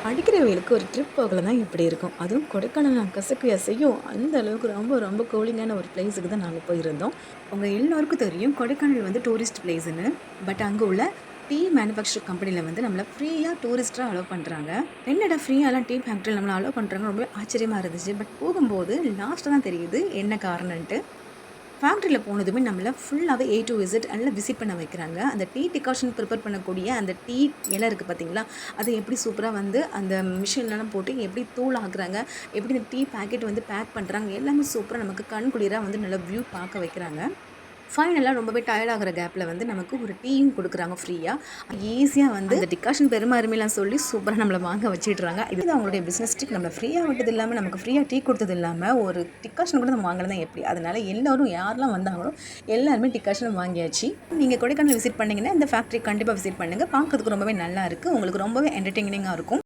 அடிக்கிற வெயிலுக்கு ஒரு ட்ரிப் போகல தான் இப்படி இருக்கும். அதுவும் கொடைக்கானல் நான் கசக்குயா செய்யும். அந்த அளவுக்கு ரொம்ப ரொம்ப கூலிங்கான ஒரு பிளேஸுக்கு தான் நாங்க போயிருந்தோம். உங்க எல்லோருக்கும் தெரியும் கொடைக்கானல் வந்து டூரிஸ்ட் பிளேஸ்ன்னு. பட் அங்க உள்ள டீ மேனுஃபேக்சர் கம்பெனில வந்து நம்மள ஃப்ரீயா டூரிஸ்ட்டா அலோவ் பண்றாங்க. என்னடா ஃப்ரீயாலாம் டீ ஃபேக்டரில நம்மள அலோவ் பண்றாங்க ரொம்பவே ஆச்சரியமா இருந்துச்சு. பட் போகும்போது லாஸ்ட்ல தான் தெரியுது என்ன காரணம்ன்ட்டு. ஃபேக்ட்ரியில போனதுமே நம்மள ஃபுல்லாவே ஏ டூ இசட் எல்லாம் விசிட் பண்ண வைக்கிறாங்க. அந்த டீ டிகாஷன் ப்ரிப்பேர் பண்ணக்கூடிய அந்த டீ இலை இருக்கு பார்த்தீங்களா? அத எப்படி சூப்பரா வந்து அந்த மிஷின்லலாம் போட்டு எப்படி தூள் ஆக்குறாங்க, எப்படி இந்த டீ பாக்கெட் வந்து பேக் பண்றாங்க, எல்லாமே சூப்பரா நமக்கு கண் குளிரா வந்து நல்லா வியூ பார்க்க வைக்கிறாங்க. ஃபைனலா ரொம்பவே டயர்ட் ஆகுற கேப்ல வந்து நமக்கு ஒரு டீயும் குடுக்குறாங்க ஃப்ரீயா. ஈஸியா வந்து அந்த டிகாஷன் பெருமை சொல்லி சூப்பரா நம்மள வாங்க வச்சுட்றாங்க. இதுதான் அவங்களுடைய பிசினஸ் ட்ரிக். நம்மள ஃப்ரீயா விட்டது இல்லாம, நமக்கு ஃப்ரீயா டீ குடுத்தது இல்லாம, ஒரு டிகாஷன் கூட நம்ம வாங்கலனா எப்படி? அதனால எல்லாரும் யாரெல்லாம் வந்தாங்களோ, எல்லாருமே டிகாஷன் வாங்கியாச்சு. நீங்க கொடைக்கானல் விசிட் பண்ணீங்கன்னா, இந்த ஃபேக்டரி கண்டிப்பா விசிட் பண்ணுங்க. பார்க்கறதுக்கு ரொம்பவே நல்லா இருக்கு. உங்களுக்கு ரொம்பவே என்டர்டெய்னிங்கா இருக்கும்.